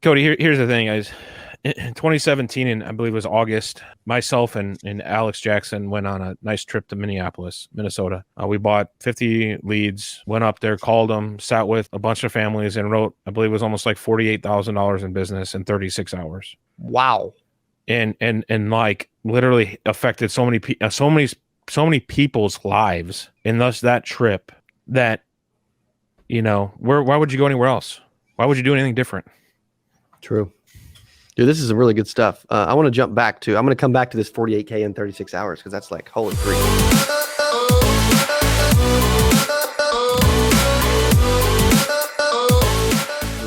Cody, here's the thing, guys. In 2017, and I believe it was August, myself and Alex Jackson went on a nice trip to Minneapolis, Minnesota. We bought 50 leads, went up there, called them, sat with a bunch of families, and wrote, I believe it was almost like $48,000 in business in 36 hours. Wow. And like literally affected so many people's lives, and thus that trip that, why would you go anywhere else? Why would you do anything different? True. Dude, this is some really good stuff. I want to jump back to, I'm going to come back to this 48K in 36 hours because that's like, holy freak.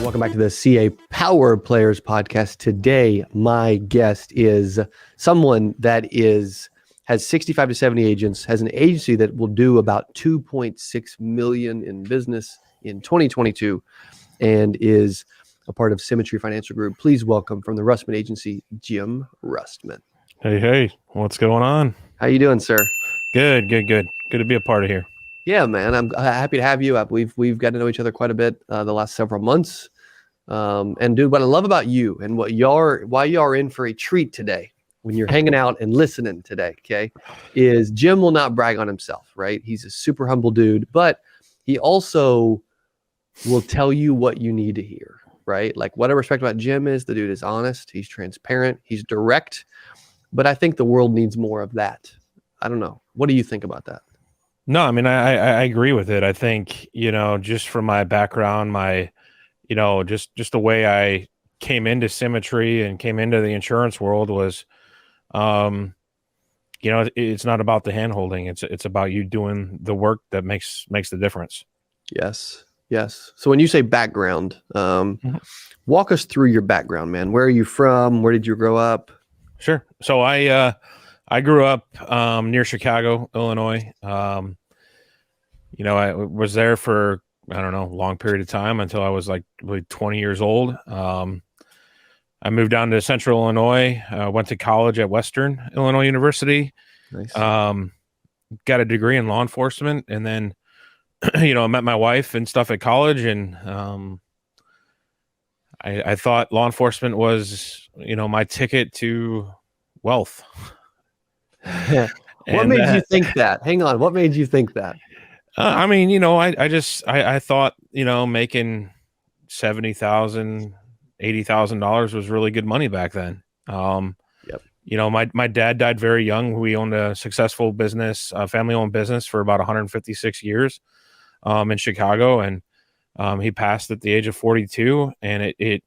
Welcome back to the CA Power Players podcast. Today, my guest is someone that has 65 to 70 agents, has an agency that will do about 2.6 million in business in 2022, and is a part of Symmetry Financial Group. Please welcome from the Rustman Agency, Jim Rustman. Hey, what's going on? How you doing, sir? Good. Good to be a part of here. Yeah, man, I'm happy to have you up. We've got to know each other quite a bit the last several months. And dude, what I love about you and why you are in for a treat today when you're hanging out and listening today, okay, is Jim will not brag on himself, right? He's a super humble dude, but he also will tell you what you need to hear. Right? Like what I respect about Jim is the dude is honest. He's transparent. He's direct. But I think the world needs more of that. I don't know. What do you think about that? No, I mean, I agree with it. I think, just from my background, just the way I came into Symmetry and came into the insurance world was, it's not about the hand holding. It's about you doing the work that makes the difference. Yes. So when you say background, walk us through your background, man. Where are you from? Where did you grow up? Sure. So I grew up near Chicago, Illinois. I was there for, I don't know, a long period of time until I was like really 20 years old. I moved down to Central Illinois, went to college at Western Illinois University. Nice. Got a degree in law enforcement, and then I met my wife and stuff at college, and I thought law enforcement was, my ticket to wealth. What made you think that? Hang on. What made you think that? I thought, making $70,000, $80,000 was really good money back then. Yep. My dad died very young. We owned a successful business, family-owned business for about 156 years. In Chicago, and he passed at the age of 42. And and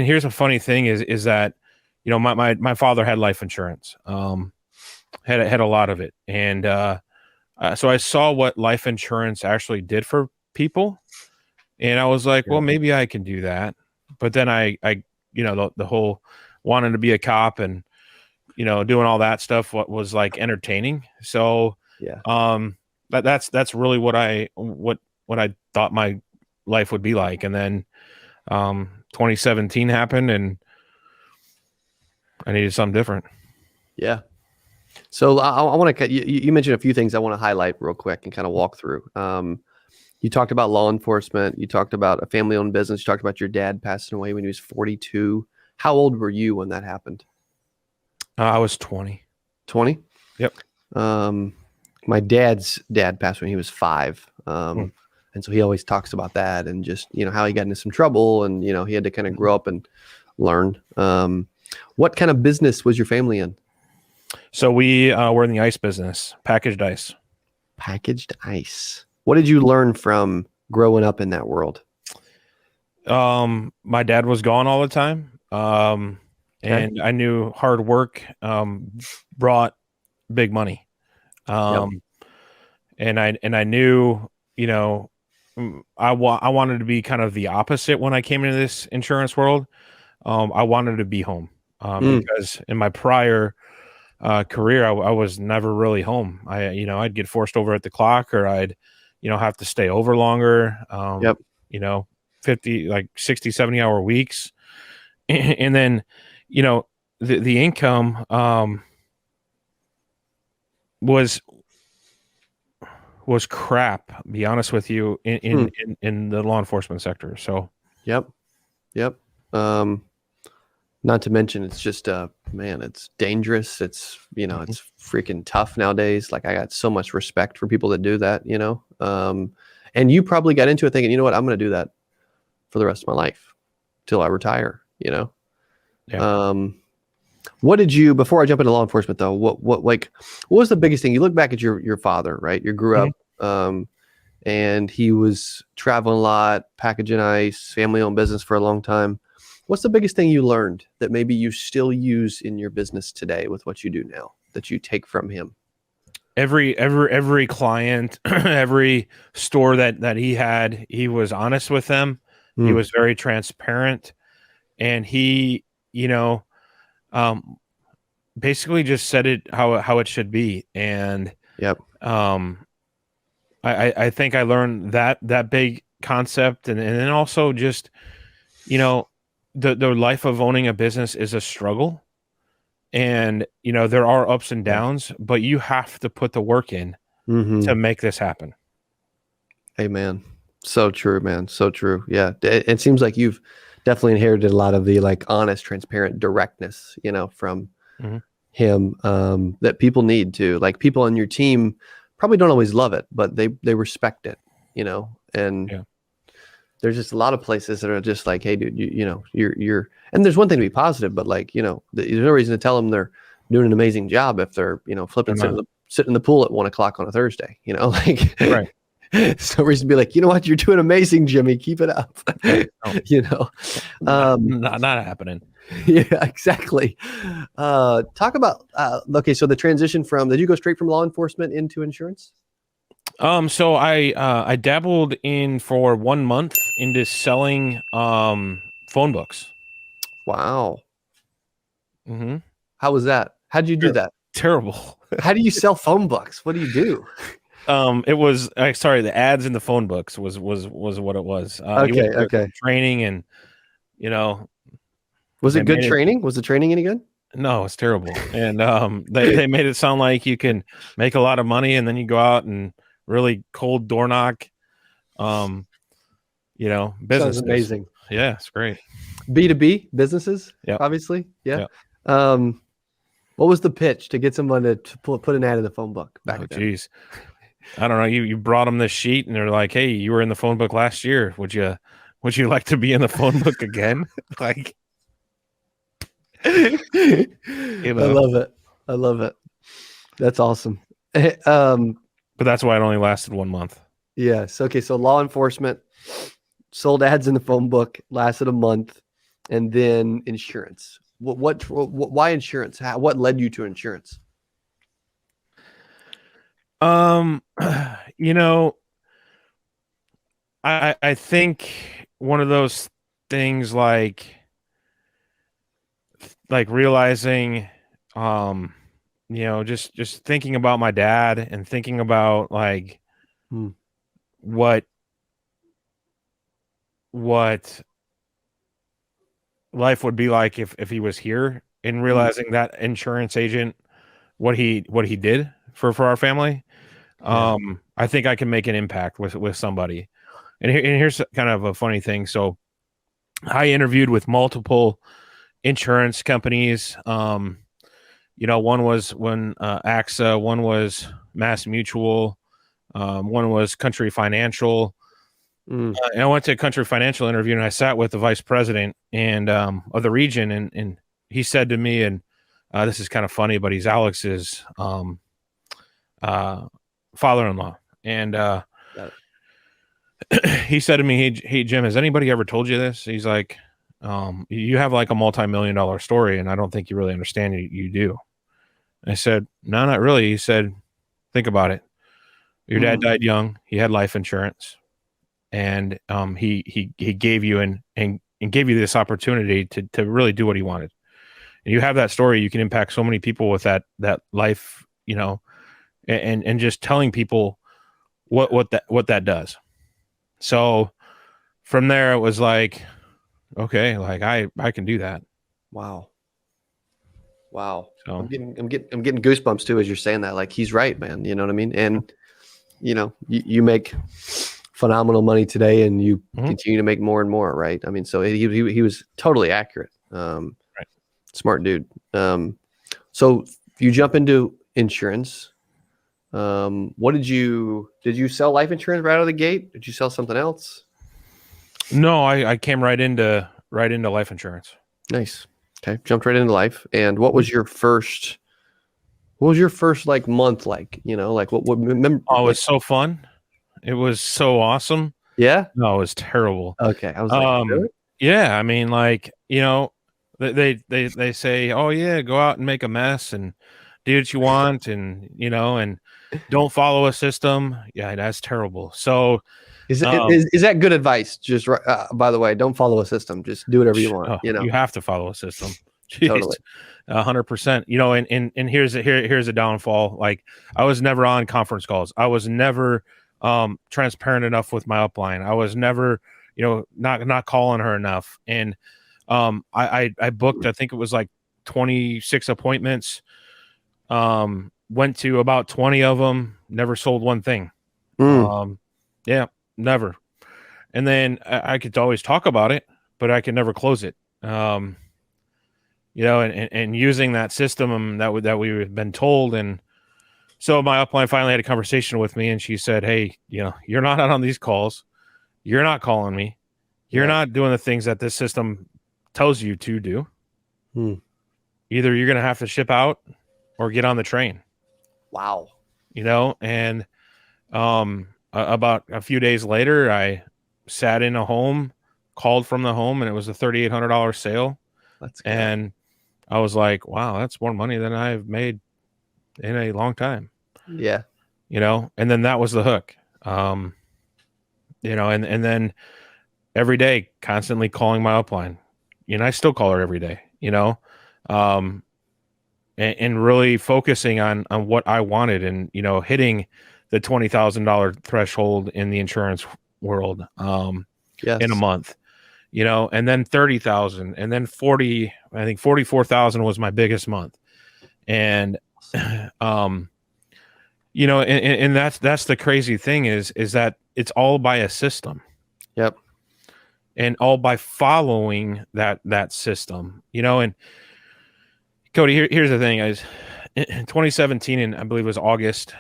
here's a funny thing is that, my father had life insurance, had a lot of it. And so I saw what life insurance actually did for people. And I was like, well, maybe I can do that. But then I the whole wanting to be a cop and, doing all that stuff, what was like entertaining. So, yeah. That's really what I thought my life would be like. And then 2017 happened, and I needed something different. Yeah. So I want to, you mentioned a few things I want to highlight real quick and kind of walk through. You talked about law enforcement. You talked about a family-owned business. You talked about your dad passing away when he was 42. How old were you when that happened? I was 20. 20? Yep. My dad's dad passed when he was 5. And so he always talks about that and just, how he got into some trouble and, he had to kind of grow up and learn. What kind of business was your family in? So we were in the ice business, packaged ice. Packaged ice. What did you learn from growing up in that world? My dad was gone all the time. And I knew hard work brought big money. Yep. And I knew, I wanted to be kind of the opposite when I came into this insurance world. I wanted to be home, because in my prior career, I was never really home. I'd get forced over at the clock, or I'd, have to stay over longer. 60, 70 hour weeks. And then, the income, was crap, be honest with you, in the law enforcement sector. So Yep. Yep. Not to mention, it's just, man, it's dangerous. It's, Mhm. it's freaking tough nowadays. Like, I got so much respect for people that do that, and you probably got into it thinking, you know what, I'm going to do that for the rest of my life till I retire, Yeah. What did you, before I jump into law enforcement though, what was the biggest thing? You look back at your father, right? You grew Mhm. up, and he was traveling a lot, packaging ice, family owned business for a long time. What's the biggest thing you learned that maybe you still use in your business today with what you do now that you take from him? Every client, every store that he had, he was honest with them. He Mm, was very transparent, and he, you know, um, basically just said it how it should be. And yep. um, I think I learned that big concept, and then also just, you know, the life of owning a business is a struggle, and there are ups and Yeah. downs, but you have to put the work in Mm-hmm. to make this happen. Amen. So true, man. So true. Yeah. It seems like you've definitely inherited a lot of the like honest, transparent directness, from Mhm. him, that people need to. Like, people on your team probably don't always love it, but they respect it, and Yeah. there's just a lot of places that are just like, hey, dude, you're, and there's one thing to be positive, but like, there's no reason to tell them they're doing an amazing job if they're, They're flipping, not. sitting in the pool at 1 o'clock on a Thursday, like, Right. so reason to be like, you know what, you're doing amazing, Jimmy, keep it up, Yeah. No, you know, not, um, not not happening. yeah, exactly. Talk about, okay, so the transition from, did you go straight from law enforcement into insurance? So I dabbled in for 1 month into selling phone books. Wow. Mm-hmm. How was that? How'd you do that? Terrible. How do you sell phone books? What do you do? It was sorry, the ads in the phone books was what it was. You Okay. went to Okay. training, and you know Was they it good made it. training? Was the training any good? No, it's terrible. And they made it sound like you can make a lot of money, and then you go out and really cold door knock Sounds businesses. amazing. Yeah, it's great. B2B businesses, Yep. obviously. Yeah. Yep. Um, what was the pitch to get someone to put an ad in the phone book Oh, back then? geez. I don't know. You brought them this sheet, and they're like, "Hey, you were in the phone book last year. Would you like to be in the phone book again?" Like, I you know. love it. I love it. That's awesome. But that's why it only lasted 1 month. Yes. Okay. So law enforcement sold ads in the phone book, lasted a month, and then insurance. Why insurance? What led you to insurance? Um, you know, I think one of those things like realizing, um, just thinking about my dad and thinking about like Hmm. what what life would be like if he was here, and Hmm. realizing that insurance agent, what he did for our family. Yeah. I think I can make an impact with somebody. And here's kind of a funny thing. So I interviewed with multiple insurance companies. One was when AXA, one was Mass Mutual, one was Country Financial. Mm. And I went to a Country Financial interview, and I sat with the vice president and of the region, and he said to me, and this is kind of funny, but he's Alex's uh, father-in-law, and Got it. he said to me, "Hey, Jim, has anybody ever told you this?" He's like, "You have like a multi-million-dollar story, and I don't think you really understand. You do." I said, "No, not really." He said, "Think about it. Your dad Mm. died young. He had life insurance, and he gave you and gave you this opportunity to really do what he wanted. And you have that story. You can impact so many people with that life, and just telling people what that does." So from there, it was like, okay, like I can do that. Wow. Wow. So I'm getting goosebumps too as you're saying that. Like, he's right, man. You know what I mean? And you make phenomenal money today, and you Mhm. continue to make more and more, right? I mean, so he was totally accurate. Right. Smart dude. So you jump into insurance. What did you sell life insurance right out of the gate? Did you sell something else? No, I came right into life insurance. Nice. Okay. Jumped right into life. And what Mhm. was your first like month like? Like what remember Oh, it like was so fun. It was so awesome. yeah? No, it was terrible. Okay. I was like, really? Yeah, I mean, like, they say, "Oh yeah, go out and make a mess and do what you want, and and don't follow a system." Yeah, that's terrible. So, Is it um, is that good advice? Just by the way, don't follow a system. Just do whatever you want, oh, you have to follow a system. Jeez, Totally. 100%. And here's a downfall. Like, I was never on conference calls. I was never transparent enough with my upline. I was never, not calling her enough. And I booked, I think it was like 26 appointments. Went to about 20 of them, never sold one thing. Mm, Yeah, never. And then I could always talk about it, but I could never close it. And using that system that we've been told. And so my upline finally had a conversation with me, and she said, "Hey, you're not out on these calls. You're not calling me. You're yeah. not doing the things that this system tells you to do. Mm. Either you're going to have to ship out or get on the train." Wow. And about a few days later, I sat in a home, called from the home, and it was a $3,800 sale. Let's go. And I was like, wow, that's more money than I've made in a long time. Yeah. And then that was the hook. And then every day, constantly calling my upline. I still call her every day, and really focusing on what I wanted, and hitting the $20,000 threshold in the insurance world Yes. in a month, and then 30,000, and then 40. I think 44,000 was my biggest month, and and that's the crazy thing is that it's all by a system. Yep. And all by following that system, and Cody, here's the thing, guys. In 2017, and I believe it was August,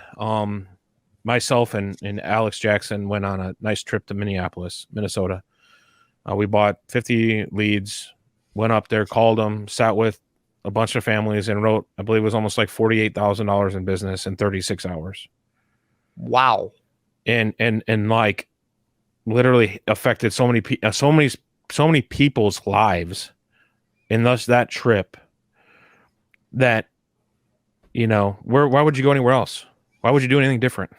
myself and Alex Jackson went on a nice trip to Minneapolis, Minnesota. We bought 50 leads, went up there, called them, sat with a bunch of families, and wrote, I believe it was almost like $48,000 in business in 36 hours. Wow. And like literally affected so many people's lives, and thus that trip. That, why would you go anywhere else? Why would you do anything different?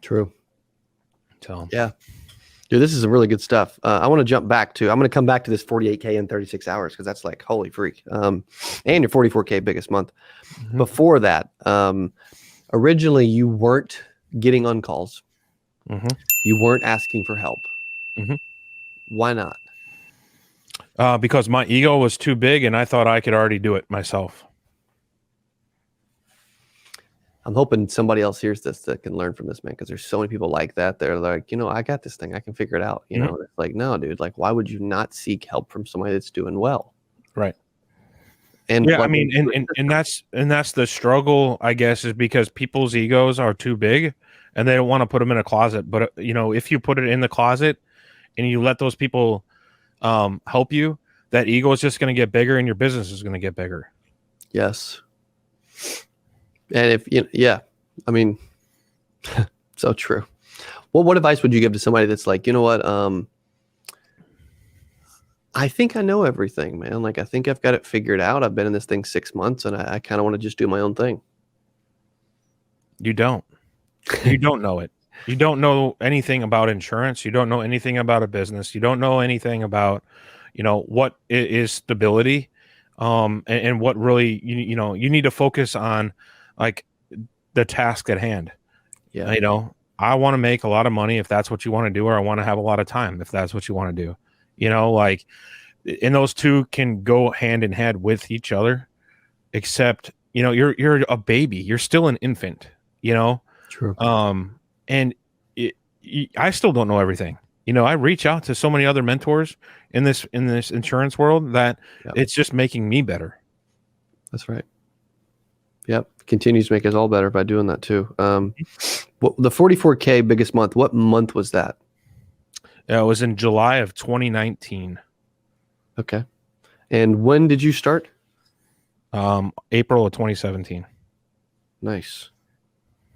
True. So yeah, dude, this is some really good stuff. I want to jump back to. I'm going to come back to this 48K in 36 hours because that's like holy freak. And your 44K biggest month. Mhm. Before that, originally you weren't getting on calls. Mhm. You weren't asking for help. Mhm. Why not? Because my ego was too big, and I thought I could already do it myself. I'm hoping somebody else hears this that can learn from this, man, because there's so many people like that. They're like, I got this thing. I can figure it out. It's like, no, dude, like, why would you not seek help from somebody that's doing well? Right. And yeah, I mean, and that's the struggle, I guess, is because people's egos are too big and they don't want to put them in a closet. But, if you put it in the closet and you let those people help you, that ego is just going to get bigger and your business is going to get bigger. Yes. And I mean, so true. Well, what advice would you give to somebody that's like, what? I think I know everything, man. Like, I think I've got it figured out. I've been in this thing 6 months, and I kind of want to just do my own thing. You don't. You don't know it. You don't know anything about insurance. You don't know anything about a business. You don't know anything about, what is stability, and what really, you need to focus on, like, the task at hand. Yeah. I want to make a lot of money if that's what you want to do, or I want to have a lot of time if that's what you want to do. Like, and those two can go hand in hand with each other, except, you're a baby. You're still an infant, True. and I still don't know everything. I reach out to so many other mentors in this insurance world that Yep. it's just making me better. That's right. Yep. Continues to make us all better by doing that too. The 44K biggest month, what month was that? It was in July of 2019. Okay. And when did you start? April of 2017. Nice.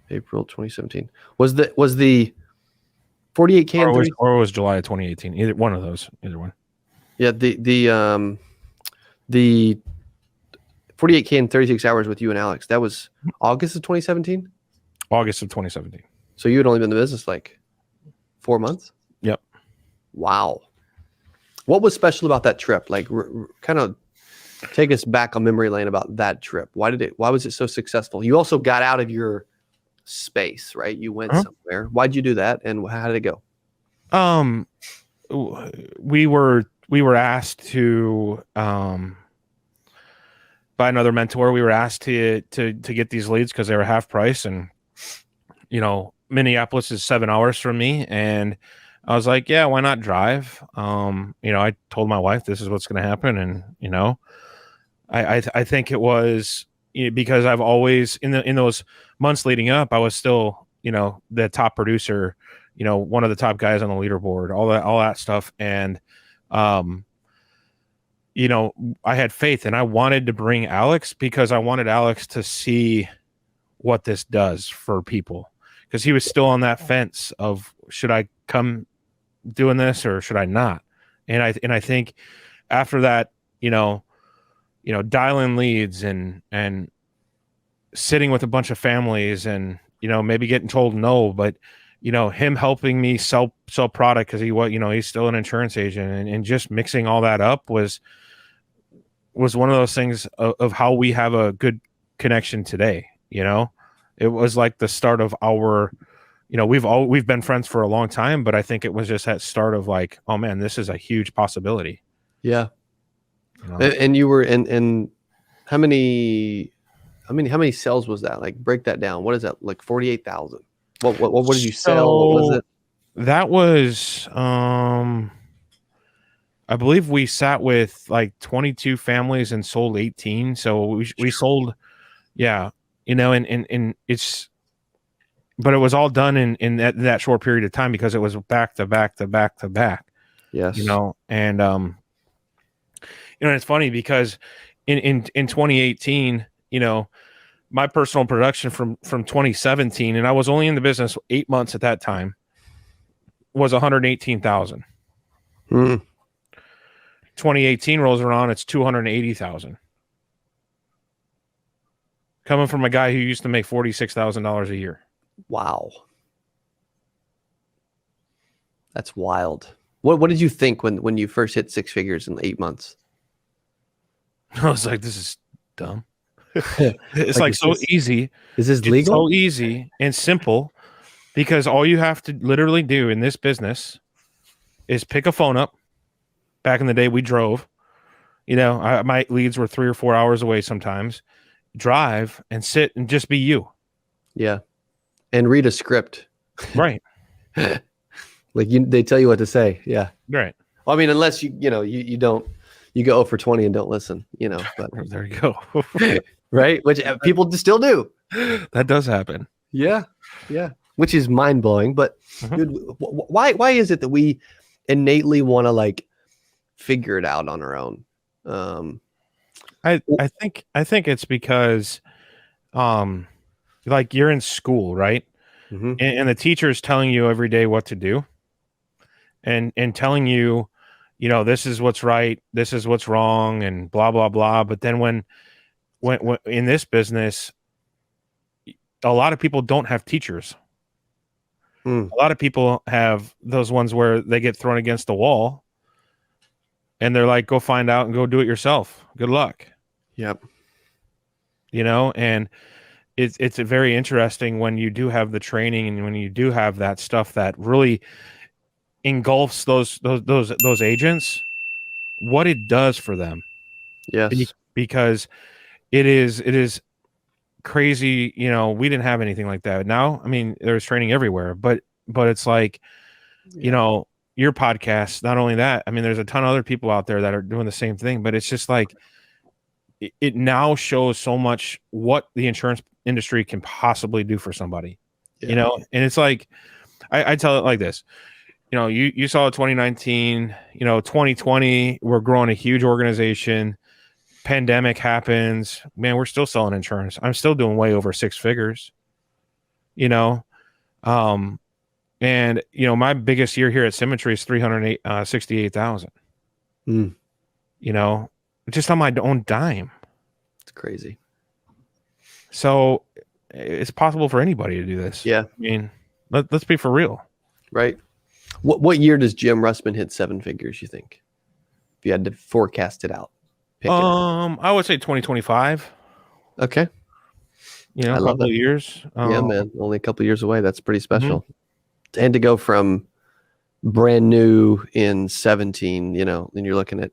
April 2017. Was the 48K or it was July of 2018. Either one of those. Either one. Yeah, the 48K in 36 hours with you and Alex. That was August of 2017? August of 2017. So you had only been in the business like 4 months? Yep. Wow. What was special about that trip? Like kind of take us back on memory lane about that trip. Why was it so successful? You also got out of your space, right? You went somewhere. Why'd you do that, and how did it go? We were asked to by another mentor. We were asked to get these leads because they were half price, and Minneapolis is 7 hours from me, and I was like, yeah, why not drive? I told my wife this is what's going to happen, and I think it was because I've always in those months leading up, I was still the top producer, one of the top guys on the leaderboard, all that stuff, and I had faith, and I wanted to bring Alex because I wanted Alex to see what this does for people, because he was still on that fence of should I come doing this or should I not, and I think after that, dialing leads and sitting with a bunch of families and maybe getting told no, but him helping me sell product because he's still an insurance agent, and just mixing all that up was one of those things of how we have a good connection today. It was like the start of our we've been friends for a long time, but I think it was just that start of like, oh man, this is a huge possibility. Yeah. And you were in how many sales was that? Like, break that down. What is that? Like 48,000. What did you sell? What was it? That was I believe we sat with like 22 families and sold 18. So we sold, yeah, and it's, but it was all done in that short period of time because it was back to back to back to back. Yes. And it's funny because in 2018, my personal production from 2017, and I was only in the business 8 months at that time, was 118,000. 2018 rolls around, it's 280,000. Coming from a guy who used to make $46,000 a year. Wow. That's wild. What did you think when you first hit six figures in 8 months? I was like, this is dumb. It's like so easy. Is this legal? So easy and simple, because all you have to literally do in this business is pick a phone up. Back in the day, we drove. My leads were 3 or 4 hours away sometimes. Drive and sit and just be you. Yeah. And read a script. Right. Like they tell you what to say. Yeah. Right. Well, I mean, unless you don't, you go 0 for 20 and don't listen, but there you go. Right. Which people still do. That does happen. Yeah. Yeah. Which is mind blowing. But dude, why is it that we innately want to like figure it out on our own? I think it's because, like you're in school, right? Mm-hmm. And the teacher is telling you every day what to do, and telling you, this is what's right, this is what's wrong, and blah blah blah. But then when in this business, a lot of people don't have teachers. A lot of people have those ones where they get thrown against the wall, and they're like, "Go find out and go do it yourself. Good luck." Yep. And it's very interesting when you do have the training and when you do have that stuff that really engulfs those agents, what it does for them. Yes. Because it is crazy. We didn't have anything like that. Now, I mean, there's training everywhere, but but it's like, you know, your podcast, not only that, I mean, there's a ton of other people out there that are doing the same thing, but it's just like, it now shows so much what the insurance industry can possibly do for somebody, you know? And it's like, I tell it like this, you know, you saw 2019, you know, 2020, we're growing a huge organization. Pandemic happens, man, we're still selling insurance. I'm still doing way over 6 figures, you know? And you know, my biggest year here at Symmetry is 368,000. You know, just on my own dime. It's crazy. So it's possible for anybody to do this. Yeah. I mean, let's be for real. Right. What year does Jim Rustman hit 7 figures, you think? If you had to forecast it out. I would say 2025. Okay. You know, a couple of years. Yeah, man. Only a couple of years away. That's pretty special. And to go from brand new in 17, you know, then you're looking at,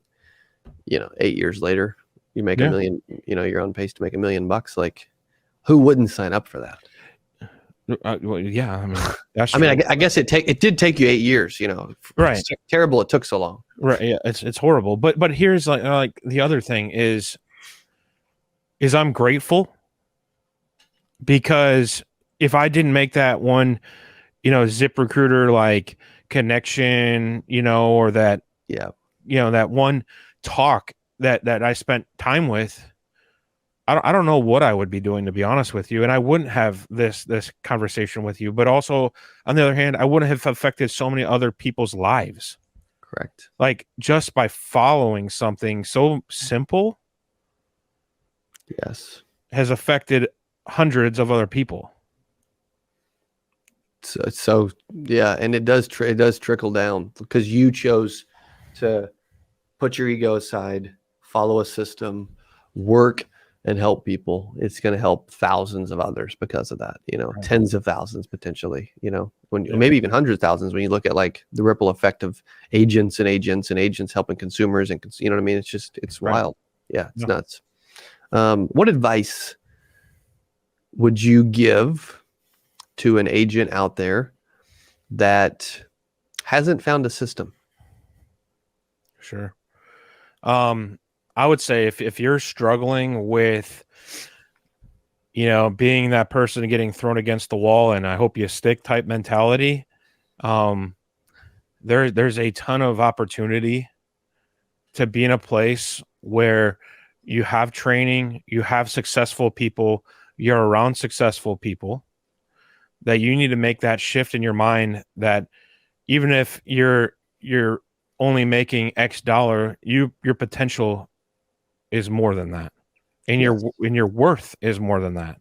you know, 8 years later, you make $1 million, you know, you're on pace to make $1 million. Like, who wouldn't sign up for that? Well, yeah, I mean, that's I mean, I guess it did take you 8 years, you know. Right. It's terrible it took so long. Right. Yeah, it's horrible. But here's like the other thing is I'm grateful, because if I didn't make that one, you know, ZipRecruiter like connection, you know, or that, you know, that one talk that I spent time with, I don't know what I would be doing, to be honest with you. And I wouldn't have this conversation with you, but also on the other hand, I wouldn't have affected so many other people's lives. Correct. Like just by following something so simple. Yes. Has affected hundreds of other people. So yeah, and it does trickle down, because you chose to put your ego aside, follow a system, work and help people. It's going to help thousands of others because of that, you know, tens of thousands potentially, you know, maybe even hundreds of thousands, when you look at like the ripple effect of agents helping consumers, and you know what I mean? It's just, it's wild. Yeah, it's nuts. What advice would you give to an agent out there that hasn't found a system? Sure. I would say if you're struggling with, you know, being that person getting thrown against the wall and I hope you stick type mentality, there's a ton of opportunity to be in a place where you have training, you have successful people, you're around successful people, that you need to make that shift in your mind that even if you're only making X dollar, your potential is more than that. And your worth is more than that.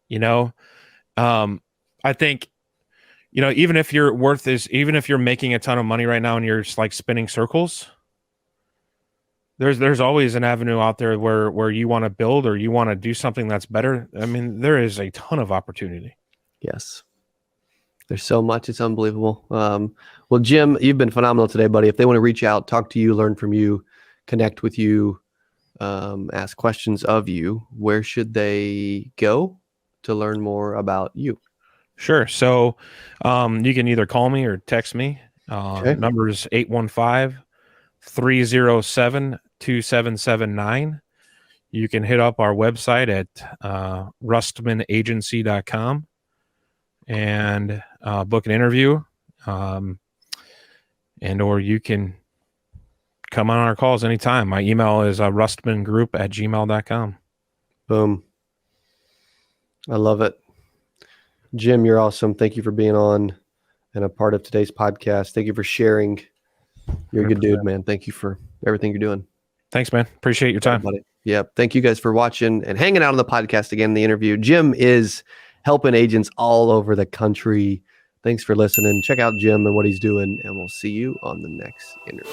You know, I think, you know, even if your worth is, even if you're making a ton of money right now and you're just like spinning circles, there's always an avenue out there where you want to build or you want to do something that's better. I mean, there is a ton of opportunity. Yes. There's so much. It's unbelievable. Well, Jim, you've been phenomenal today, buddy. If they want to reach out, talk to you, learn from you, connect with you, ask questions of you, where should they go to learn more about you? Sure. So you can either call me or text me. Number is 815-307-2779. You can hit up our website at rustmanagency.com and book an interview, and or you can come on our calls anytime. My email is rustmangroup@gmail.com. Boom. I love it. Jim, you're awesome. Thank you for being on and a part of today's podcast. Thank you for sharing. You're a good dude, man. Thank you for everything you're doing. Thanks, man. Appreciate your time. Yeah. Thank you guys for watching and hanging out on the podcast again, the interview. Jim is helping agents all over the country. Thanks for listening. Check out Jim and what he's doing, and we'll see you on the next interview.